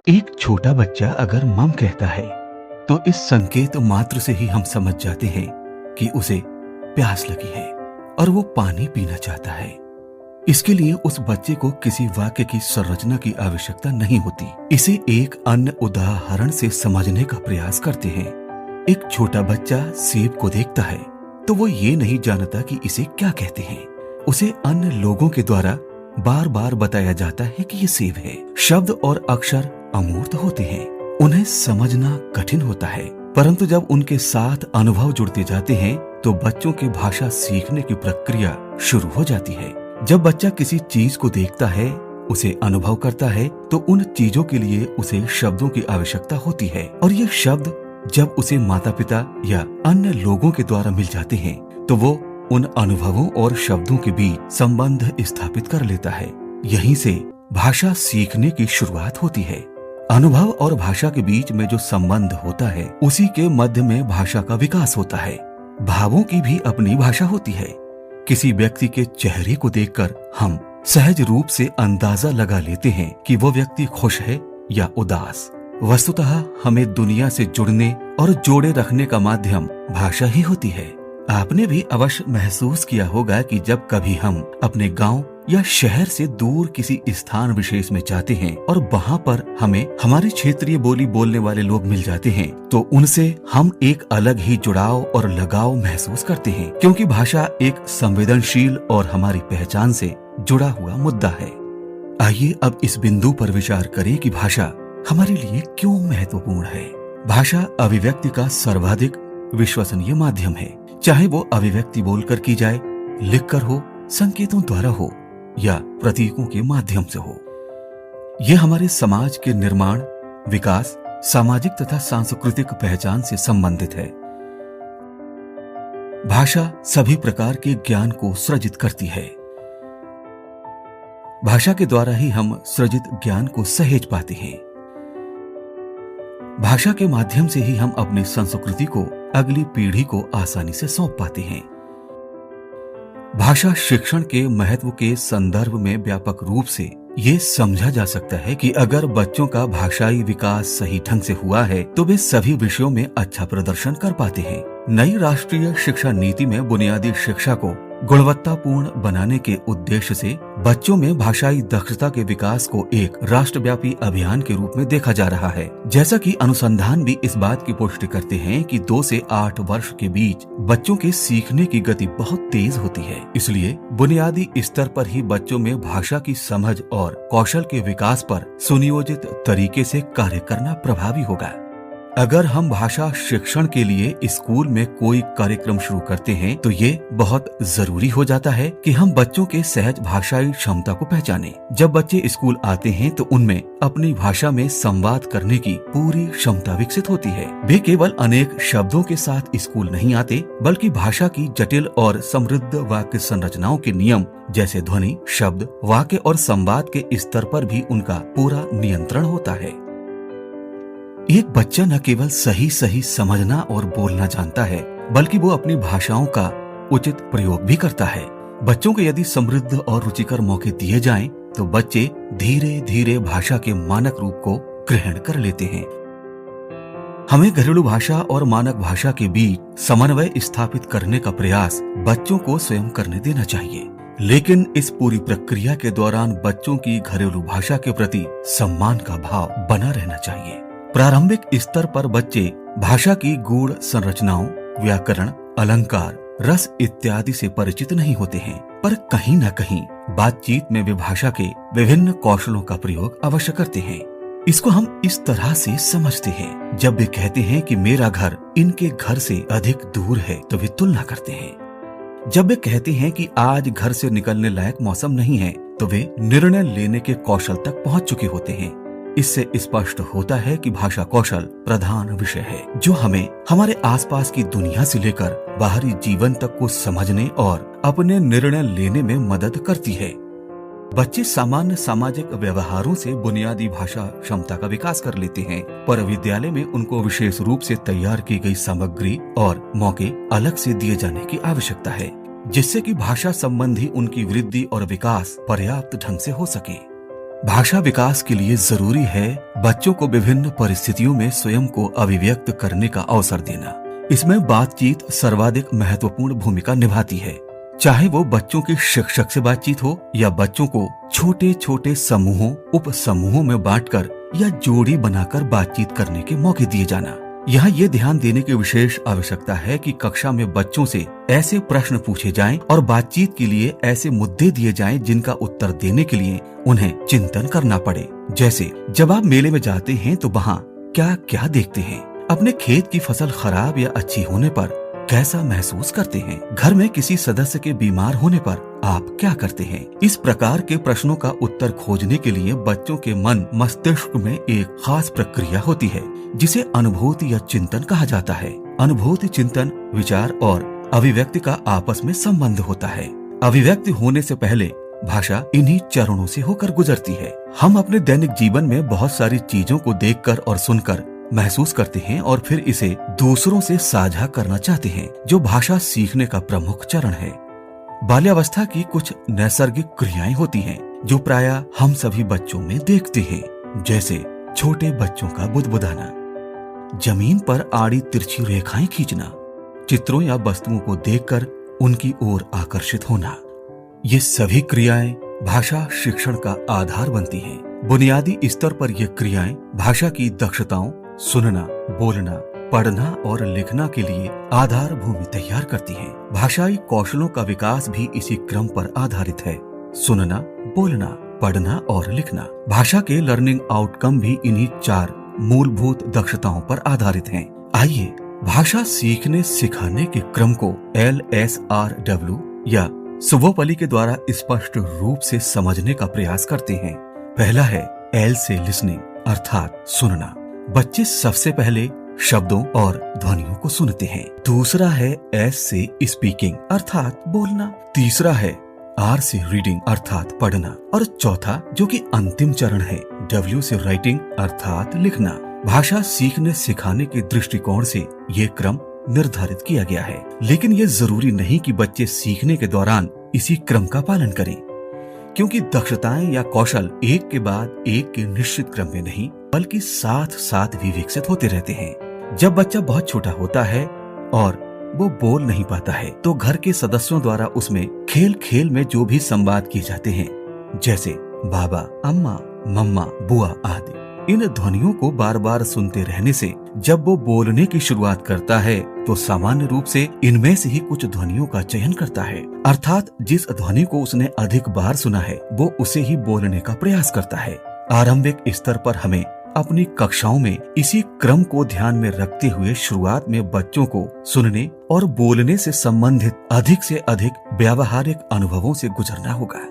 एक छोटा बच्चा अगर मम कहता है तो इस संकेत मात्र से ही हम समझ जाते हैं कि उसे प्यास लगी है और वो पानी पीना चाहता है। इसके लिए उस बच्चे को किसी वाक्य की संरचना की आवश्यकता नहीं होती। इसे एक अन्य उदाहरण से समझने का प्रयास करते हैं। एक छोटा बच्चा सेब को देखता है तो वो ये नहीं जानता कि इसे क्या कहते हैं। उसे अन्य लोगों के द्वारा बार बार बताया जाता है कि ये सेब है। शब्द और अक्षर अमूर्त होते हैं, उन्हें समझना कठिन होता है, परंतु जब उनके साथ अनुभव जुड़ते जाते हैं तो बच्चों के भाषा सीखने की प्रक्रिया शुरू हो जाती है। जब बच्चा किसी चीज को देखता है, उसे अनुभव करता है, तो उन चीजों के लिए उसे शब्दों की आवश्यकता होती है और ये शब्द जब उसे माता पिता या अन्य लोगों के द्वारा मिल जाते हैं तो वो उन अनुभवों और शब्दों के बीच संबंध स्थापित कर लेता है। यहीं से भाषा सीखने की शुरुआत होती है। अनुभव और भाषा के बीच में जो संबंध होता है, उसी के मध्य में भाषा का विकास होता है। भावों की भी अपनी भाषा होती है। किसी व्यक्ति के चेहरे को देखकर हम सहज रूप से अंदाजा लगा लेते हैं कि वो व्यक्ति खुश है या उदास। वस्तुतः हमें दुनिया से जुड़ने और जोड़े रखने का माध्यम भाषा ही होती है। आपने भी अवश्य महसूस किया होगा कि जब कभी हम अपने गांव या शहर से दूर किसी स्थान विशेष में जाते हैं और वहां पर हमें हमारी क्षेत्रीय बोली बोलने वाले लोग मिल जाते हैं तो उनसे हम एक अलग ही जुड़ाव और लगाव महसूस करते हैं, क्योंकि भाषा एक संवेदनशील और हमारी पहचान से जुड़ा हुआ मुद्दा है। आइए अब इस बिंदु पर विचार करें कि भाषा हमारे लिए क्यों महत्वपूर्ण है। भाषा अभिव्यक्ति का सर्वाधिक विश्वसनीय माध्यम है, चाहे वो अभिव्यक्ति बोलकर की जाए, लिखकर हो, संकेतों द्वारा हो या प्रतीकों के माध्यम से हो। यह हमारे समाज के निर्माण, विकास, सामाजिक तथा सांस्कृतिक पहचान से संबंधित है। भाषा सभी प्रकार के ज्ञान को सृजित करती है। भाषा के द्वारा ही हम सृजित ज्ञान को सहेज पाते हैं। भाषा के माध्यम से ही हम अपनी संस्कृति को अगली पीढ़ी को आसानी से सौंप पाते हैं। भाषा शिक्षण के महत्व के संदर्भ में व्यापक रूप से ये समझा जा सकता है कि अगर बच्चों का भाषाई विकास सही ढंग से हुआ है तो वे सभी विषयों में अच्छा प्रदर्शन कर पाते हैं। नई राष्ट्रीय शिक्षा नीति में बुनियादी शिक्षा को गुणवत्तापूर्ण बनाने के उद्देश्य से बच्चों में भाषाई दक्षता के विकास को एक राष्ट्रव्यापी अभियान के रूप में देखा जा रहा है। जैसा कि अनुसंधान भी इस बात की पुष्टि करते हैं कि 2 से 8 वर्ष के बीच बच्चों के सीखने की गति बहुत तेज होती है। इसलिए बुनियादी स्तर पर ही बच्चों में भाषा की समझ और कौशल के विकास पर सुनियोजित तरीके से कार्य करना प्रभावी होगा। अगर हम भाषा शिक्षण के लिए स्कूल में कोई कार्यक्रम शुरू करते हैं तो ये बहुत जरूरी हो जाता है कि हम बच्चों के सहज भाषाई क्षमता को पहचानें। जब बच्चे स्कूल आते हैं तो उनमें अपनी भाषा में संवाद करने की पूरी क्षमता विकसित होती है। वे केवल अनेक शब्दों के साथ स्कूल नहीं आते, बल्कि भाषा की जटिल और समृद्ध वाक्य संरचनाओं के नियम जैसे ध्वनि, शब्द, वाक्य और संवाद के स्तर पर भी उनका पूरा नियंत्रण होता है। एक बच्चा न केवल सही सही समझना और बोलना जानता है, बल्कि वो अपनी भाषाओं का उचित प्रयोग भी करता है। बच्चों को यदि समृद्ध और रुचिकर मौके दिए जाएं, तो बच्चे धीरे धीरे भाषा के मानक रूप को ग्रहण कर लेते हैं। हमें घरेलू भाषा और मानक भाषा के बीच समन्वय स्थापित करने का प्रयास बच्चों को स्वयं करने देना चाहिए, लेकिन इस पूरी प्रक्रिया के दौरान बच्चों की घरेलू भाषा के प्रति सम्मान का भाव बना रहना चाहिए। प्रारंभिक स्तर पर बच्चे भाषा की गूढ़ संरचनाओं, व्याकरण, अलंकार, रस इत्यादि से परिचित नहीं होते हैं, पर कहीं न कहीं बातचीत में वे भाषा के विभिन्न कौशलों का प्रयोग अवश्य करते हैं। इसको हम इस तरह से समझते हैं, जब वे कहते हैं कि मेरा घर इनके घर से अधिक दूर है तो वे तुलना करते हैं। जब वे कहते हैं कि आज घर से निकलने लायक मौसम नहीं है तो वे निर्णय लेने के कौशल तक पहुंच चुके होते हैं। इससे स्पष्ट होता है कि भाषा कौशल प्रधान विषय है, जो हमें हमारे आसपास की दुनिया से लेकर बाहरी जीवन तक को समझने और अपने निर्णय लेने में मदद करती है। बच्चे सामान्य सामाजिक व्यवहारों से बुनियादी भाषा क्षमता का विकास कर लेते हैं, पर विद्यालय में उनको विशेष रूप से तैयार की गई सामग्री और मौके अलग से दिए जाने की आवश्यकता है, जिससे कि भाषा संबंधी उनकी वृद्धि और विकास पर्याप्त ढंग से हो सके। भाषा विकास के लिए जरूरी है बच्चों को विभिन्न परिस्थितियों में स्वयं को अभिव्यक्त करने का अवसर देना। इसमें बातचीत सर्वाधिक महत्वपूर्ण भूमिका निभाती है। चाहे वो बच्चों के शिक्षक से बातचीत हो या बच्चों को छोटे छोटे समूहों उप समूहों में बांटकर या जोड़ी बनाकर बातचीत करने के मौके दिए जाना। यहाँ ये ध्यान देने की विशेष आवश्यकता है कि कक्षा में बच्चों से ऐसे प्रश्न पूछे जाएं और बातचीत के लिए ऐसे मुद्दे दिए जाएं जिनका उत्तर देने के लिए उन्हें चिंतन करना पड़े। जैसे जब आप मेले में जाते हैं तो वहाँ क्या क्या देखते हैं, अपने खेत की फसल खराब या अच्छी होने पर कैसा महसूस करते हैं, घर में किसी सदस्य के बीमार होने पर आप क्या करते हैं। इस प्रकार के प्रश्नों का उत्तर खोजने के लिए बच्चों के मन मस्तिष्क में एक खास प्रक्रिया होती है जिसे अनुभूति या चिंतन कहा जाता है। अनुभूति, चिंतन, विचार और अभिव्यक्ति का आपस में संबंध होता है। अभिव्यक्ति होने से पहले भाषा इन्हीं चरणों से होकर गुजरती है। हम अपने दैनिक जीवन में बहुत सारी चीजों को देखकर और सुनकर महसूस करते हैं और फिर इसे दूसरों से साझा करना चाहते हैं, जो भाषा सीखने का प्रमुख चरण है। बाल्यावस्था की कुछ नैसर्गिक क्रियाएं होती हैं जो प्रायः हम सभी बच्चों में देखते हैं, जैसे छोटे बच्चों का बुदबुदाना, जमीन पर आड़ी तिरछी रेखाएं खींचना, चित्रों या वस्तुओं को देखकर उनकी ओर आकर्षित होना। ये सभी क्रियाएं भाषा शिक्षण का आधार बनती हैं। बुनियादी स्तर पर ये क्रियाएं भाषा की दक्षताओं, सुनना, बोलना, पढ़ना और लिखना के लिए आधार भूमि तैयार करती हैं। भाषाई कौशलों का विकास भी इसी क्रम पर आधारित है। सुनना, बोलना, पढ़ना और लिखना। भाषा के लर्निंग आउटकम भी इन्हीं 4 मूलभूत दक्षताओं पर आधारित हैं। आइए भाषा सीखने सिखाने के क्रम को LSRW या सुबोपली के द्वारा स्पष्ट रूप से समझने का प्रयास करते हैं। पहला है L से लिसनिंग अर्थात सुनना। बच्चे सबसे पहले शब्दों और ध्वनियों को सुनते हैं। दूसरा है S से स्पीकिंग अर्थात बोलना। तीसरा है R से रीडिंग अर्थात पढ़ना और चौथा जो कि अंतिम चरण है W से राइटिंग अर्थात लिखना। भाषा सीखने सिखाने के दृष्टिकोण से ये क्रम निर्धारित किया गया है, लेकिन ये जरूरी नहीं कि बच्चे सीखने के दौरान इसी क्रम का पालन करें, क्योंकि दक्षताएं या कौशल एक के बाद एक के निश्चित क्रम में नहीं बल्कि साथ साथ भी विकसित होते रहते हैं। जब बच्चा बहुत छोटा होता है और वो बोल नहीं पाता है तो घर के सदस्यों द्वारा उसमें खेल खेल में जो भी संवाद किए जाते हैं, जैसे बाबा, अम्मा, मम्मा, बुआ आदि, इन ध्वनियों को बार बार सुनते रहने से जब वो बोलने की शुरुआत करता है तो सामान्य रूप से इनमें से ही कुछ ध्वनियों का चयन करता है, अर्थात जिस ध्वनि को उसने अधिक बार सुना है वो उसे ही बोलने का प्रयास करता है। आरंभिक स्तर पर हमें अपनी कक्षाओं में इसी क्रम को ध्यान में रखते हुए शुरुआत में बच्चों को सुनने और बोलने से संबंधित अधिक से अधिक व्यावहारिक अनुभवों से गुजरना होगा।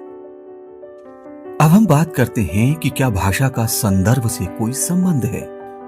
अब हम बात करते हैं कि क्या भाषा का संदर्भ से कोई संबंध है।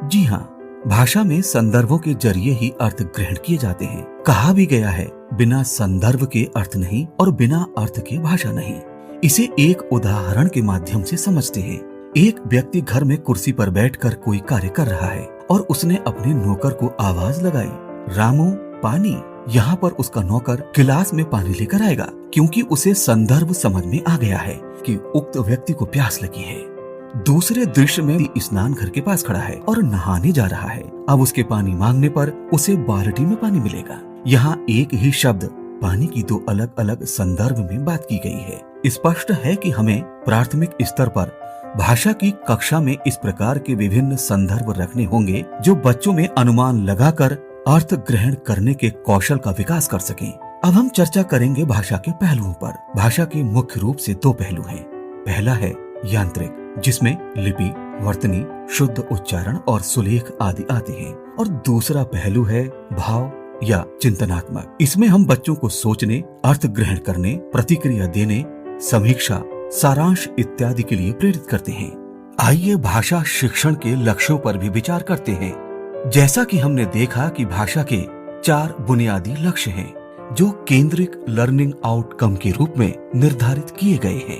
जी हाँ, भाषा में संदर्भों के जरिए ही अर्थ ग्रहण किए जाते हैं। कहा भी गया है, बिना संदर्भ के अर्थ नहीं और बिना अर्थ के भाषा नहीं। इसे एक उदाहरण के माध्यम से समझते हैं। एक व्यक्ति घर में कुर्सी पर बैठकर कोई कार्य कर रहा है और उसने अपने नौकर को आवाज लगाई, रामू पानी। यहाँ पर उसका नौकर गिलास में पानी लेकर आएगा, क्योंकि उसे संदर्भ समझ में आ गया है कि उक्त व्यक्ति को प्यास लगी है। दूसरे दृश्य में स्नान घर के पास खड़ा है और नहाने जा रहा है। अब उसके पानी मांगने पर उसे बाल्टी में पानी मिलेगा। यहाँ एक ही शब्द पानी की 2 अलग अलग संदर्भ में बात की गई है। स्पष्ट है कि हमें प्राथमिक स्तर पर भाषा की कक्षा में इस प्रकार के विभिन्न संदर्भ रखने होंगे जो बच्चों में अनुमान लगाकर अर्थ ग्रहण करने के कौशल का विकास कर सकें। अब हम चर्चा करेंगे भाषा के पहलुओं पर। भाषा के मुख्य रूप से 2 पहलू हैं। पहला है यांत्रिक, जिसमें लिपि, वर्तनी, शुद्ध उच्चारण और सुलेख आदि आते हैं, और दूसरा पहलू है भाव या चिंतनात्मक। इसमें हम बच्चों को सोचने, अर्थ ग्रहण करने, प्रतिक्रिया देने, समीक्षा, सारांश इत्यादि के लिए प्रेरित करते हैं। आइए भाषा शिक्षण के लक्ष्यों पर भी विचार करते हैं। जैसा कि हमने देखा कि भाषा के 4 बुनियादी लक्ष्य हैं जो केंद्रिक लर्निंग आउटकम के रूप में निर्धारित किए गए हैं।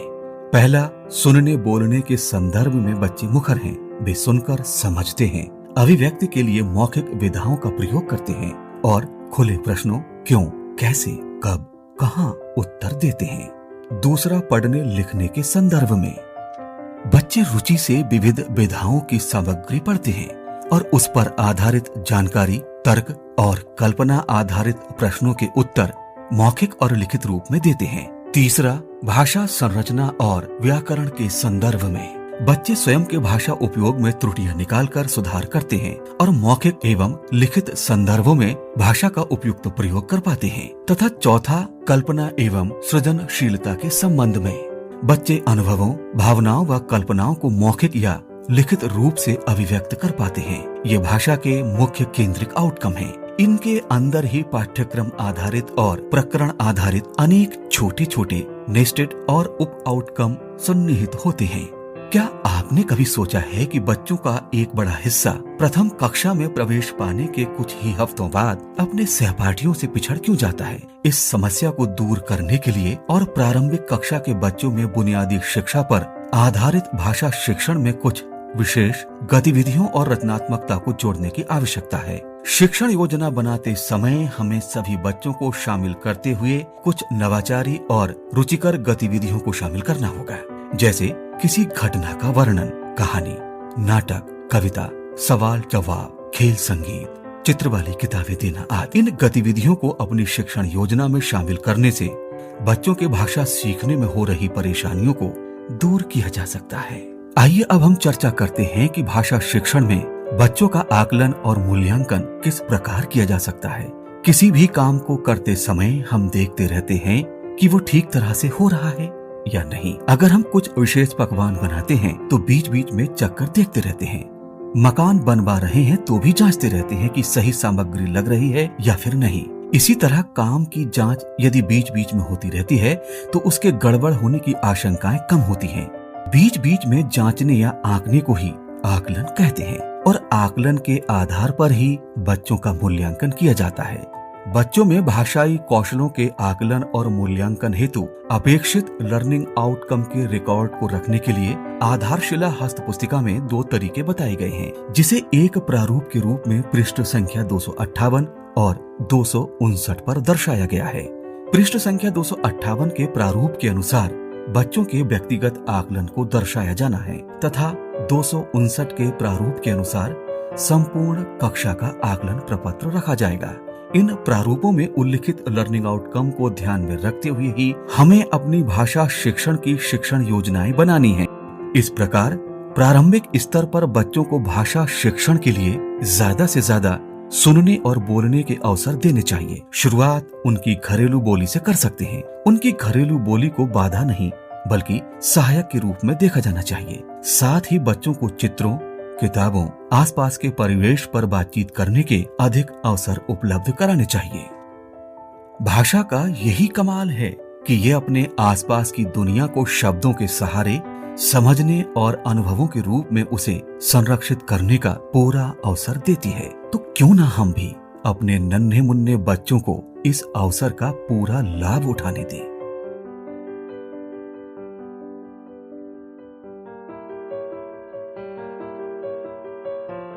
पहला, सुनने बोलने के संदर्भ में बच्चे मुखर हैं। वे सुनकर समझते हैं, अभिव्यक्ति के लिए मौखिक विधाओं का प्रयोग करते हैं और खुले प्रश्नों क्यों, कैसे, कब, कहाँ उत्तर देते हैं। दूसरा, पढ़ने लिखने के संदर्भ में बच्चे रुचि से विविध विधाओं की सामग्री पढ़ते हैं और उस पर आधारित जानकारी, तर्क और कल्पना आधारित प्रश्नों के उत्तर मौखिक और लिखित रूप में देते हैं। तीसरा, भाषा संरचना और व्याकरण के संदर्भ में बच्चे स्वयं के भाषा उपयोग में त्रुटियां निकालकर सुधार करते हैं और मौखिक एवं लिखित संदर्भों में भाषा का उपयुक्त प्रयोग कर पाते हैं। तथा चौथा, कल्पना एवं सृजनशीलता के संबंध में बच्चे अनुभवों, भावनाओं व कल्पनाओं को मौखिक या लिखित रूप से अभिव्यक्त कर पाते हैं। ये भाषा के मुख्य केंद्रिक आउटकम हैं। इनके अंदर ही पाठ्यक्रम आधारित और प्रकरण आधारित अनेक छोटे छोटे नेस्टेड और उप आउटकम सन्निहित होते हैं। क्या आपने कभी सोचा है कि बच्चों का एक बड़ा हिस्सा प्रथम कक्षा में प्रवेश पाने के कुछ ही हफ्तों बाद अपने सहपाठियों से पिछड़ क्यों जाता है? इस समस्या को दूर करने के लिए और प्रारंभिक कक्षा के बच्चों में बुनियादी शिक्षा पर आधारित भाषा शिक्षण में कुछ विशेष गतिविधियों और रचनात्मकता को जोड़ने की आवश्यकता है। शिक्षण योजना बनाते समय हमें सभी बच्चों को शामिल करते हुए कुछ नवाचारी और रुचिकर गतिविधियों को शामिल करना होगा, जैसे किसी घटना का वर्णन, कहानी, नाटक, कविता, सवाल जवाब, खेल, संगीत, चित्र वाली किताबें देना आदि। इन गतिविधियों को अपनी शिक्षण योजना में शामिल करने से बच्चों के भाषा सीखने में हो रही परेशानियों को दूर किया जा सकता है। आइए अब हम चर्चा करते हैं कि भाषा शिक्षण में बच्चों का आकलन और मूल्यांकन किस प्रकार किया जा सकता है। किसी भी काम को करते समय हम देखते रहते हैं कि वो ठीक तरह से हो रहा है या नहीं। अगर हम कुछ विशेष पकवान बनाते हैं तो बीच बीच में चक्कर देखते रहते हैं। मकान बनवा रहे हैं तो भी जांचते रहते हैं कि सही सामग्री लग रही है या फिर नहीं। इसी तरह काम की जांच यदि बीच बीच में होती रहती है तो उसके गड़बड़ होने की आशंकाएं कम होती हैं। बीच बीच में जांचने या आंकने को ही आकलन कहते हैं और आकलन के आधार पर ही बच्चों का मूल्यांकन किया जाता है। बच्चों में भाषाई कौशलों के आकलन और मूल्यांकन हेतु अपेक्षित लर्निंग आउटकम के रिकॉर्ड को रखने के लिए आधारशिला हस्त पुस्तिका में 2 तरीके बताए गए हैं, जिसे एक प्रारूप के रूप में पृष्ठ संख्या 258 और 259 पर दर्शाया गया है। पृष्ठ संख्या 258 के प्रारूप के अनुसार बच्चों के व्यक्तिगत आकलन को दर्शाया जाना है तथा 259 के प्रारूप के अनुसार संपूर्ण कक्षा का आकलन प्रपत्र रखा जाएगा। इन प्रारूपों में उल्लिखित लर्निंग आउटकम को ध्यान में रखते हुए ही हमें अपनी भाषा शिक्षण की शिक्षण योजनाएं बनानी हैं। इस प्रकार प्रारंभिक स्तर पर बच्चों को भाषा शिक्षण के लिए ज्यादा से ज्यादा सुनने और बोलने के अवसर देने चाहिए। शुरुआत उनकी घरेलू बोली से कर सकते हैं। उनकी घरेलू बोली को बाधा नहीं बल्कि सहायक के रूप में देखा जाना चाहिए। साथ ही बच्चों को चित्रों, किताबों, आसपास के परिवेश पर बातचीत करने के अधिक अवसर उपलब्ध कराने चाहिए। भाषा का यही कमाल है कि ये अपने आसपास की दुनिया को शब्दों के सहारे समझने और अनुभवों के रूप में उसे संरक्षित करने का पूरा अवसर देती है। तो क्यों ना हम भी अपने नन्हे मुन्ने बच्चों को इस अवसर का पूरा लाभ उठाने दें।